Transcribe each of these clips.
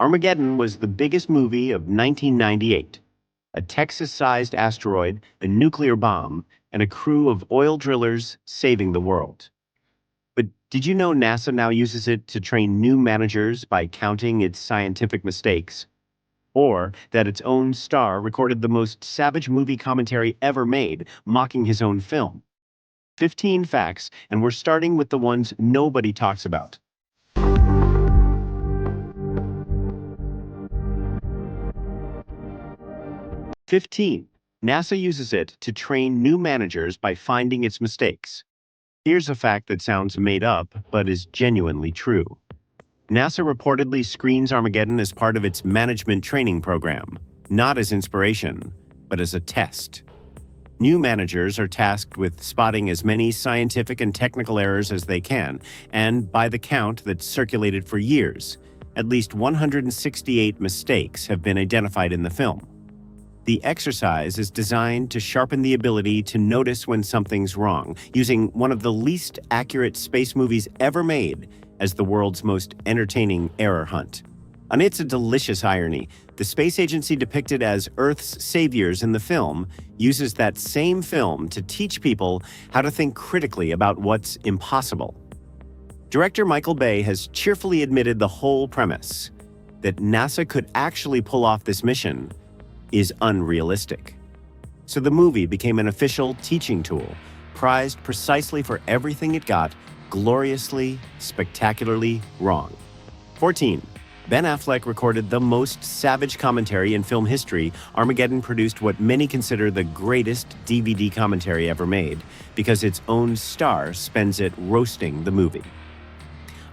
Armageddon was the biggest movie of 1998. A Texas-sized asteroid, a nuclear bomb, and a crew of oil drillers saving the world. But did you know NASA now uses it to train new managers by counting its scientific mistakes? Or that its own star recorded the most savage movie commentary ever made, mocking his own film? 15 facts, and we're starting with the ones nobody talks about. 15. NASA uses it to train new managers by finding its mistakes. Here's a fact that sounds made up, but is genuinely true. NASA reportedly screens Armageddon as part of its management training program, not as inspiration, but as a test. New managers are tasked with spotting as many scientific and technical errors as they can, and by the count that's circulated for years, at least 168 mistakes have been identified in the film. The exercise is designed to sharpen the ability to notice when something's wrong, using one of the least accurate space movies ever made as the world's most entertaining error hunt. And it's a delicious irony. The space agency depicted as Earth's saviors in the film uses that same film to teach people how to think critically about what's impossible. Director Michael Bay has cheerfully admitted the whole premise, that NASA could actually pull off this mission, is unrealistic. So the movie became an official teaching tool, prized precisely for everything it got gloriously, spectacularly wrong. 14. Ben Affleck recorded the most savage commentary in film history. Armageddon produced what many consider the greatest DVD commentary ever made, because its own star spends it roasting the movie.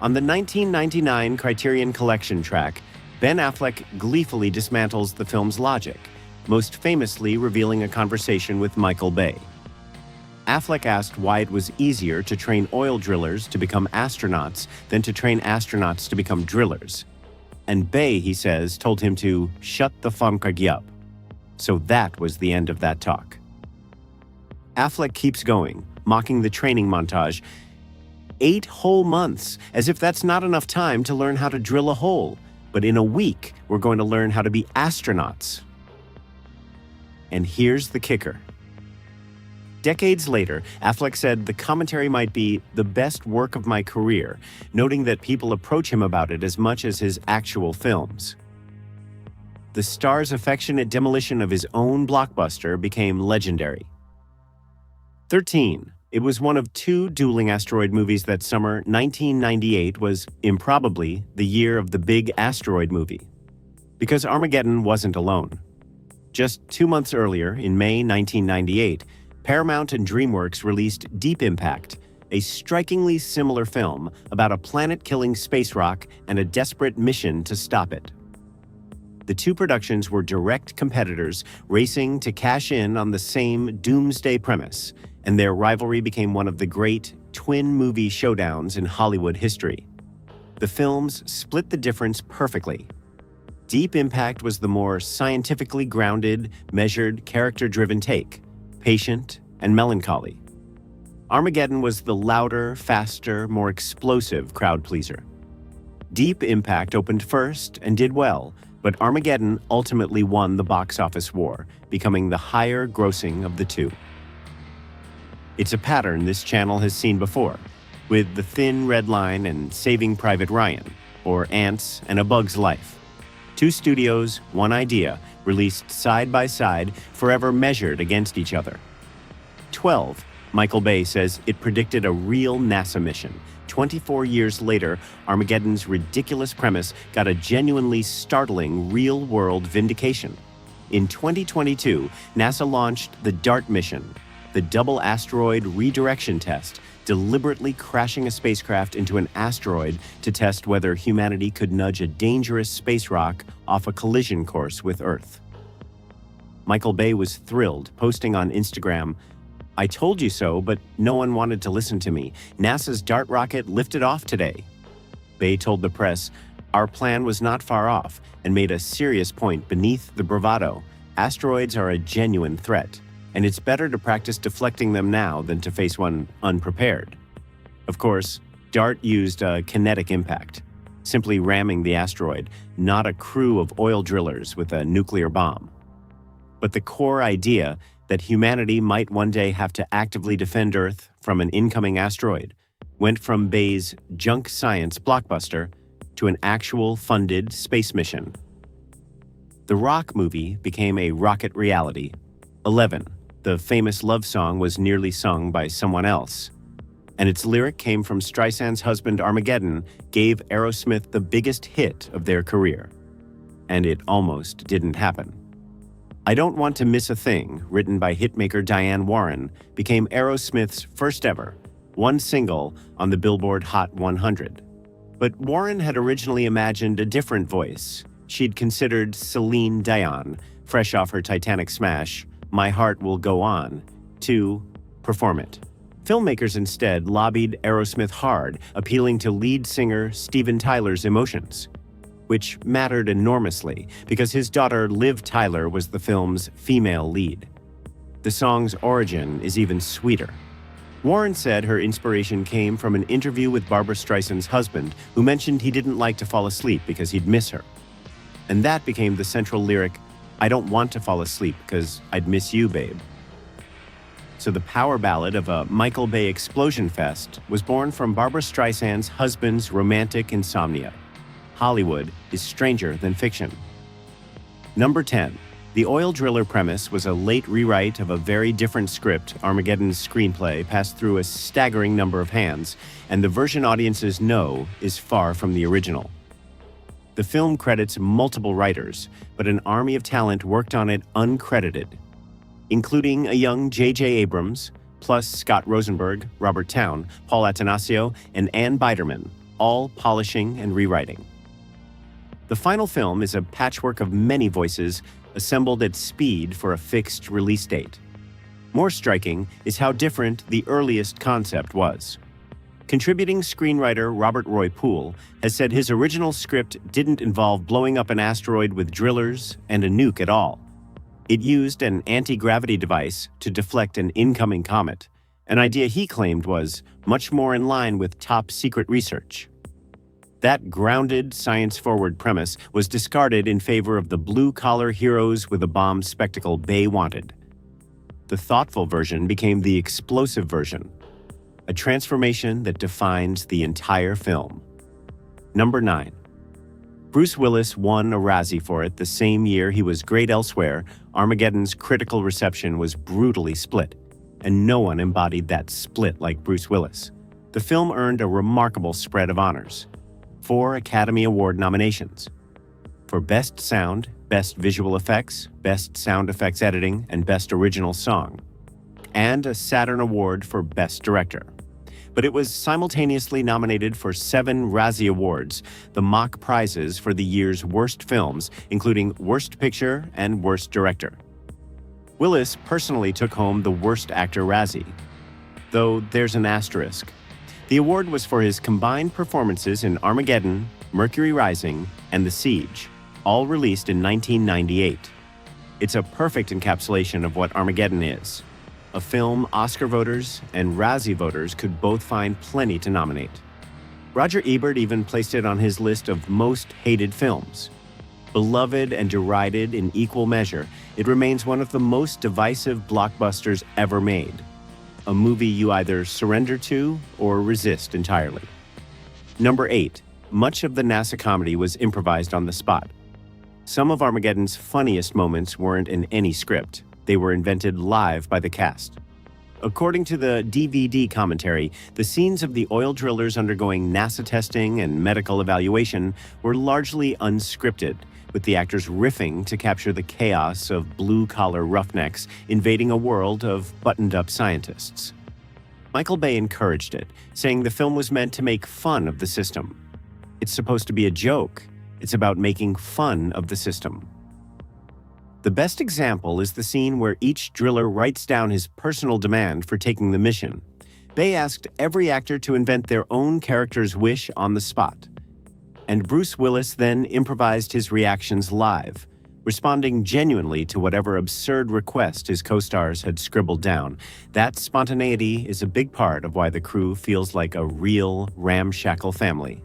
On the 1999 Criterion Collection track, Ben Affleck gleefully dismantles the film's logic, most famously revealing a conversation with Michael Bay. Affleck asked why it was easier to train oil drillers to become astronauts than to train astronauts to become drillers. And Bay, he says, told him to shut the funkag up. So that was the end of that talk. Affleck keeps going, mocking the training montage. 8 whole months, as if that's not enough time to learn how to drill a hole. But in a week, we're going to learn how to be astronauts. And here's the kicker. Decades later, Affleck said the commentary might be the best work of my career, noting that people approach him about it as much as his actual films. The star's affectionate demolition of his own blockbuster became legendary. 13. It was one of 2 dueling asteroid movies that summer. 1998 was improbably the year of the big asteroid movie. Because Armageddon wasn't alone. Just 2 months earlier, in May 1998, Paramount and DreamWorks released Deep Impact, a strikingly similar film about a planet-killing space rock and a desperate mission to stop it. The 2 productions were direct competitors, racing to cash in on the same doomsday premise, and their rivalry became one of the great twin movie showdowns in Hollywood history. The films split the difference perfectly. Deep Impact was the more scientifically grounded, measured, character-driven take, patient and melancholy. Armageddon was the louder, faster, more explosive crowd-pleaser. Deep Impact opened first and did well, but Armageddon ultimately won the box office war, becoming the higher grossing of the 2. It's a pattern this channel has seen before, with The Thin Red Line and Saving Private Ryan, or Ants and A Bug's Life. 2 studios, 1 idea, released side by side, forever measured against each other. 12. Michael Bay says it predicted a real NASA mission. 24 years later, Armageddon's ridiculous premise got a genuinely startling real-world vindication. In 2022, NASA launched the DART mission, the Double Asteroid Redirection Test, deliberately crashing a spacecraft into an asteroid to test whether humanity could nudge a dangerous space rock off a collision course with Earth. Michael Bay was thrilled, posting on Instagram, "I told you so, but no one wanted to listen to me. NASA's DART rocket lifted off today." Bay told the press, "Our plan was not far off," and made a serious point beneath the bravado. "Asteroids are a genuine threat, and it's better to practice deflecting them now than to face one unprepared." Of course, DART used a kinetic impact, simply ramming the asteroid, not a crew of oil drillers with a nuclear bomb. But the core idea that humanity might one day have to actively defend Earth from an incoming asteroid went from Bay's junk science blockbuster to an actual funded space mission. The Rock movie became a rocket reality. 11. The famous love song was nearly sung by someone else, and its lyric came from Streisand's husband Armageddon, gave Aerosmith the biggest hit of their career. And it almost didn't happen. I Don't Want to Miss a Thing, written by hitmaker Diane Warren, became Aerosmith's first ever one single on the Billboard Hot 100. But Warren had originally imagined a different voice. She'd considered Celine Dion, fresh off her Titanic smash, My Heart Will Go On, to perform it. Filmmakers instead lobbied Aerosmith hard, appealing to lead singer Steven Tyler's emotions, which mattered enormously because his daughter Liv Tyler was the film's female lead. The song's origin is even sweeter. Warren said her inspiration came from an interview with Barbra Streisand's husband, who mentioned he didn't like to fall asleep because he'd miss her. And that became the central lyric, I don't want to fall asleep because I'd miss you, babe. So the power ballad of a Michael Bay explosion fest was born from Barbra Streisand's husband's romantic insomnia. Hollywood is stranger than fiction. Number 10. The oil driller premise was a late rewrite of a very different script. Armageddon's screenplay passed through a staggering number of hands, and the version audiences know is far from the original. The film credits multiple writers, but an army of talent worked on it uncredited, including a young J.J. Abrams, plus Scott Rosenberg, Robert Towne, Paul Attanasio, and Ann Biderman, all polishing and rewriting. The final film is a patchwork of many voices assembled at speed for a fixed release date. More striking is how different the earliest concept was. Contributing screenwriter Robert Roy Poole has said his original script didn't involve blowing up an asteroid with drillers and a nuke at all. It used an anti-gravity device to deflect an incoming comet, an idea he claimed was much more in line with top-secret research. That grounded, science-forward premise was discarded in favor of the blue-collar heroes with a bomb spectacle Bay wanted. The thoughtful version became the explosive version, a transformation that defines the entire film. Number 9. Bruce Willis won a Razzie for it the same year he was great elsewhere. Armageddon's critical reception was brutally split, and no one embodied that split like Bruce Willis. The film earned a remarkable spread of honors. 4 Academy Award nominations for Best Sound, Best Visual Effects, Best Sound Effects Editing, and Best Original Song, and a Saturn Award for Best Director. But it was simultaneously nominated for 7 Razzie Awards, the mock prizes for the year's worst films, including Worst Picture and Worst Director. Willis personally took home the Worst Actor Razzie, though there's an asterisk. The award was for his combined performances in Armageddon, Mercury Rising, and The Siege, all released in 1998. It's a perfect encapsulation of what Armageddon is. A film Oscar voters and Razzie voters could both find plenty to nominate. Roger Ebert even placed it on his list of most hated films. Beloved and derided in equal measure, it remains one of the most divisive blockbusters ever made. A movie you either surrender to or resist entirely. Number 8. Much of the NASA comedy was improvised on the spot. Some of Armageddon's funniest moments weren't in any script. They were invented live by the cast. According to the DVD commentary, the scenes of the oil drillers undergoing NASA testing and medical evaluation were largely unscripted, with the actors riffing to capture the chaos of blue-collar roughnecks invading a world of buttoned-up scientists. Michael Bay encouraged it, saying the film was meant to make fun of the system. It's supposed to be a joke. It's about making fun of the system. The best example is the scene where each driller writes down his personal demand for taking the mission. Bay asked every actor to invent their own character's wish on the spot. And Bruce Willis then improvised his reactions live, responding genuinely to whatever absurd request his co-stars had scribbled down. That spontaneity is a big part of why the crew feels like a real ramshackle family.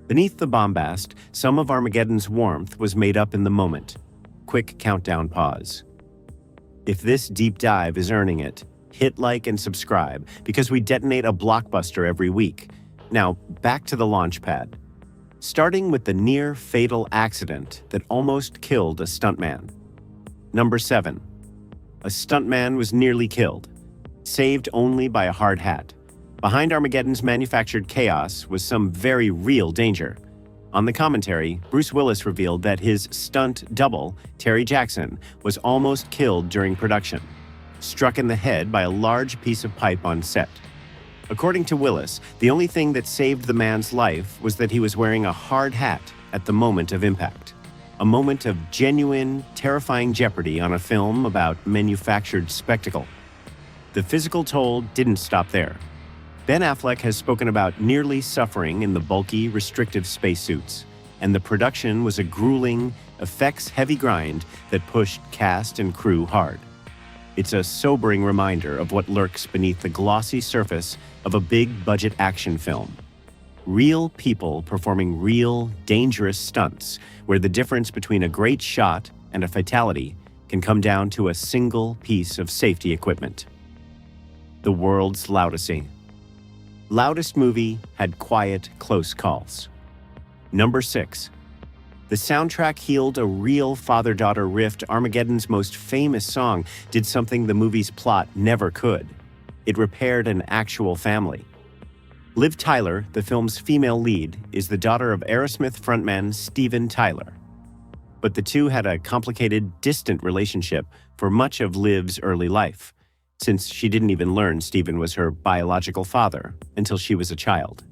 Beneath the bombast, some of Armageddon's warmth was made up in the moment. Quick countdown pause. If this deep dive is earning it, hit like and subscribe because we detonate a blockbuster every week. Now, back to the launch pad. Starting with the near-fatal accident that almost killed a stuntman. Number 7. A stuntman was nearly killed, saved only by a hard hat. Behind Armageddon's manufactured chaos was some very real danger. On the commentary, Bruce Willis revealed that his stunt double, Terry Jackson, was almost killed during production, struck in the head by a large piece of pipe on set. According to Willis, the only thing that saved the man's life was that he was wearing a hard hat at the moment of impact. A moment of genuine, terrifying jeopardy on a film about manufactured spectacle. The physical toll didn't stop there. Ben Affleck has spoken about nearly suffering in the bulky, restrictive spacesuits, and the production was a grueling, effects-heavy grind that pushed cast and crew hard. It's a sobering reminder of what lurks beneath the glossy surface of a big-budget action film. Real people performing real, dangerous stunts, where the difference between a great shot and a fatality can come down to a single piece of safety equipment. The world's loudest movie had quiet, close calls. Number 6. The soundtrack healed a real father-daughter rift. Armageddon's most famous song did something the movie's plot never could. It repaired an actual family. Liv Tyler, the film's female lead, is the daughter of Aerosmith frontman Steven Tyler. But the two had a complicated, distant relationship for much of Liv's early life, since she didn't even learn Steven was her biological father until she was a child.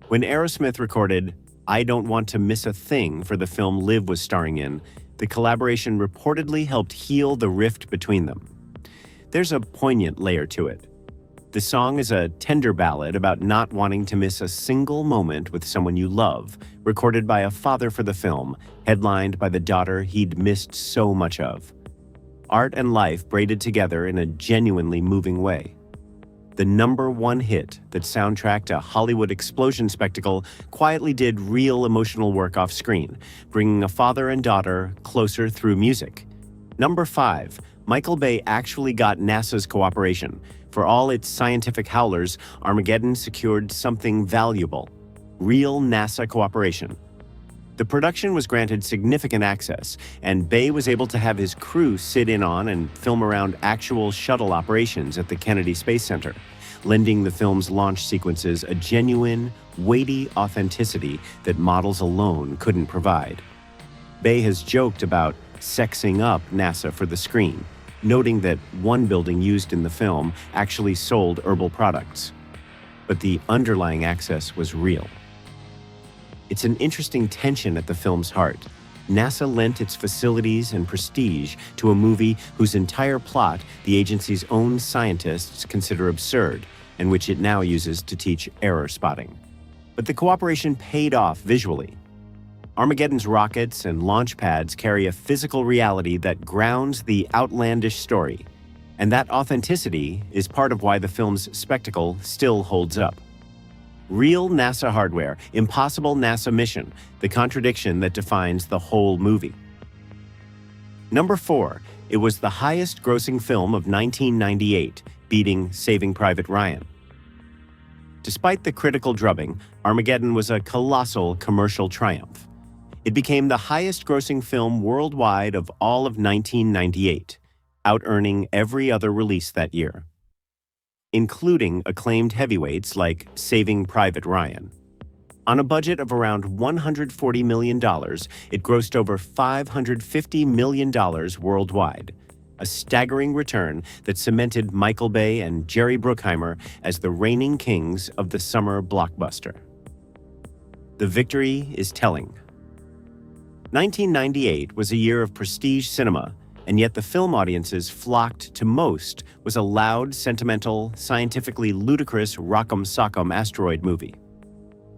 When Aerosmith recorded I Don't Want to Miss a Thing for the film Liv was starring in, the collaboration reportedly helped heal the rift between them. There's a poignant layer to it. The song is a tender ballad about not wanting to miss a single moment with someone you love, recorded by a father for the film, headlined by the daughter he'd missed so much of. Art and life braided together in a genuinely moving way. The number 1 hit that soundtracked a Hollywood explosion spectacle quietly did real emotional work off screen, bringing a father and daughter closer through music. Number 5. Michael Bay actually got NASA's cooperation. For all its scientific howlers, Armageddon secured something valuable: real NASA cooperation. The production was granted significant access, and Bay was able to have his crew sit in on and film around actual shuttle operations at the Kennedy Space Center, lending the film's launch sequences a genuine, weighty authenticity that models alone couldn't provide. Bay has joked about sexing up NASA for the screen, noting that one building used in the film actually sold herbal products. But the underlying access was real. It's an interesting tension at the film's heart. NASA lent its facilities and prestige to a movie whose entire plot the agency's own scientists consider absurd, and which it now uses to teach error spotting. But the cooperation paid off visually. Armageddon's rockets and launch pads carry a physical reality that grounds the outlandish story, and that authenticity is part of why the film's spectacle still holds up. Real NASA hardware, impossible NASA mission, the contradiction that defines the whole movie. Number 4, it was the highest-grossing film of 1998, beating Saving Private Ryan. Despite the critical drubbing, Armageddon was a colossal commercial triumph. It became the highest-grossing film worldwide of all of 1998, out-earning every other release that year, including acclaimed heavyweights like Saving Private Ryan. On a budget of around $140 million, it grossed over $550 million worldwide, a staggering return that cemented Michael Bay and Jerry Bruckheimer as the reigning kings of the summer blockbuster. The victory is telling. 1998 was a year of prestige cinema, and yet the film audiences flocked to most was a loud, sentimental, scientifically ludicrous rock'em sock'em asteroid movie.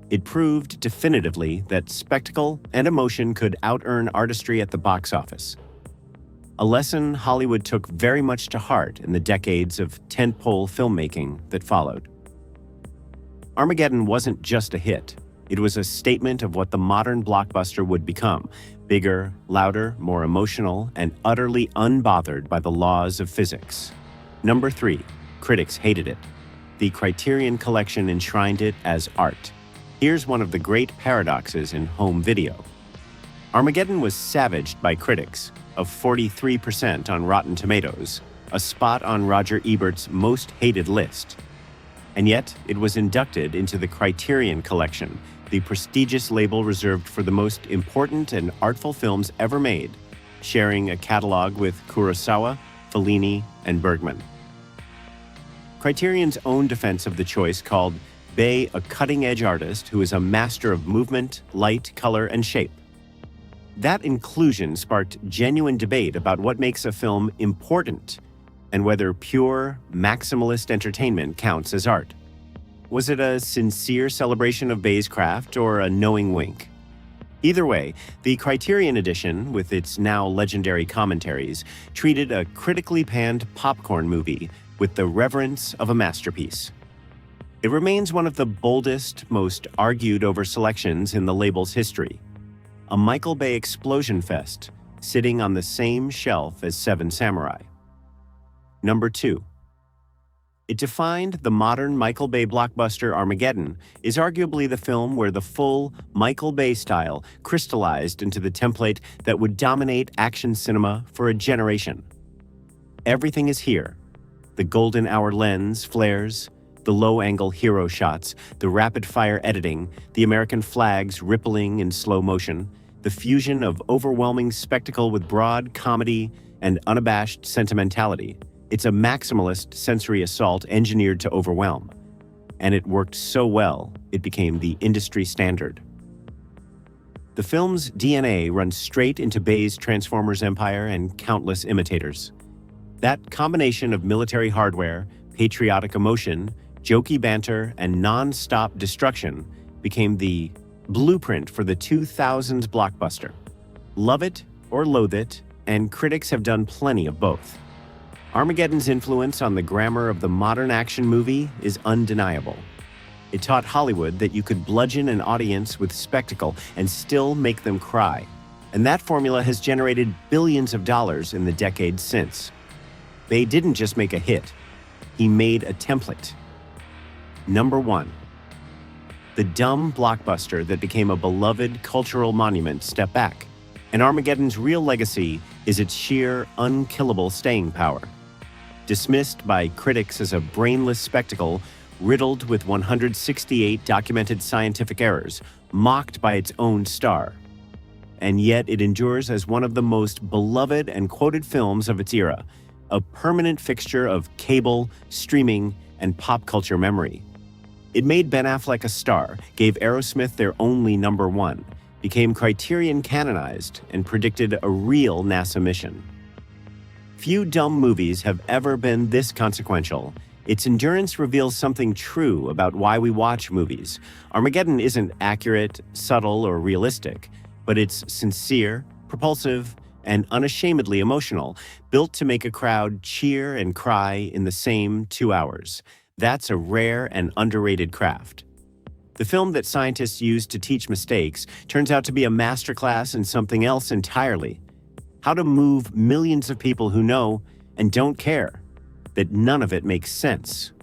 It proved definitively that spectacle and emotion could out-earn artistry at the box office. A lesson Hollywood took very much to heart in the decades of tentpole filmmaking that followed. Armageddon wasn't just a hit. It was a statement of what the modern blockbuster would become: bigger, louder, more emotional, and utterly unbothered by the laws of physics. Number 3. Critics hated it. The Criterion Collection enshrined it as art. Here's one of the great paradoxes in home video. Armageddon was savaged by critics, of 43% on Rotten Tomatoes, a spot on Roger Ebert's most hated list. And yet, it was inducted into the Criterion Collection, the prestigious label reserved for the most important and artful films ever made, sharing a catalog with Kurosawa, Fellini, and Bergman. Criterion's own defense of the choice called Bay a cutting-edge artist who is a master of movement, light, color, and shape. That inclusion sparked genuine debate about what makes a film important and whether pure, maximalist entertainment counts as art. Was it a sincere celebration of Bay's craft or a knowing wink? Either way, the Criterion edition, with its now legendary commentaries, treated a critically panned popcorn movie with the reverence of a masterpiece. It remains one of the boldest, most argued-over selections in the label's history. A Michael Bay explosion fest, sitting on the same shelf as Seven Samurai. Number 2. It defined the modern Michael Bay blockbuster. Armageddon is arguably the film where the full Michael Bay style crystallized into the template that would dominate action cinema for a generation. Everything is here: the golden hour lens flares, the low-angle hero shots, the rapid-fire editing, the American flags rippling in slow motion, the fusion of overwhelming spectacle with broad comedy and unabashed sentimentality. It's a maximalist sensory assault engineered to overwhelm. And it worked so well, it became the industry standard. The film's DNA runs straight into Bay's Transformers empire and countless imitators. That combination of military hardware, patriotic emotion, jokey banter, and non-stop destruction became the blueprint for the 2000s blockbuster. Love it or loathe it, and critics have done plenty of both. Armageddon's influence on the grammar of the modern action movie is undeniable. It taught Hollywood that you could bludgeon an audience with spectacle and still make them cry. And that formula has generated billions of dollars in the decades since. Bay didn't just make a hit, he made a template. Number 1. The dumb blockbuster that became a beloved cultural monument stepped back, and Armageddon's real legacy is its sheer, unkillable staying power. Dismissed by critics as a brainless spectacle riddled with 168 documented scientific errors, mocked by its own star. And yet it endures as one of the most beloved and quoted films of its era, a permanent fixture of cable, streaming, and pop culture memory. It made Ben Affleck a star, gave Aerosmith their only number 1, became Criterion canonized, and predicted a real NASA mission. Few dumb movies have ever been this consequential. Its endurance reveals something true about why we watch movies. Armageddon isn't accurate, subtle, or realistic, but it's sincere, propulsive, and unashamedly emotional, built to make a crowd cheer and cry in the same 2 hours. That's a rare and underrated craft. The film that scientists use to teach mistakes turns out to be a masterclass in something else entirely: how to move millions of people who know and don't care, that none of it makes sense.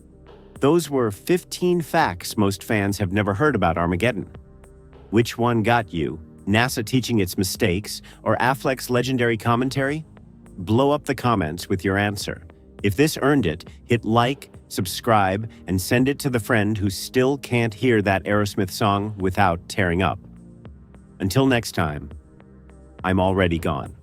Those were 15 facts most fans have never heard about Armageddon. Which one got you? NASA teaching its mistakes, or Affleck's legendary commentary? Blow up the comments with your answer. If this earned it, hit like, subscribe, and send it to the friend who still can't hear that Aerosmith song without tearing up. Until next time, I'm already gone.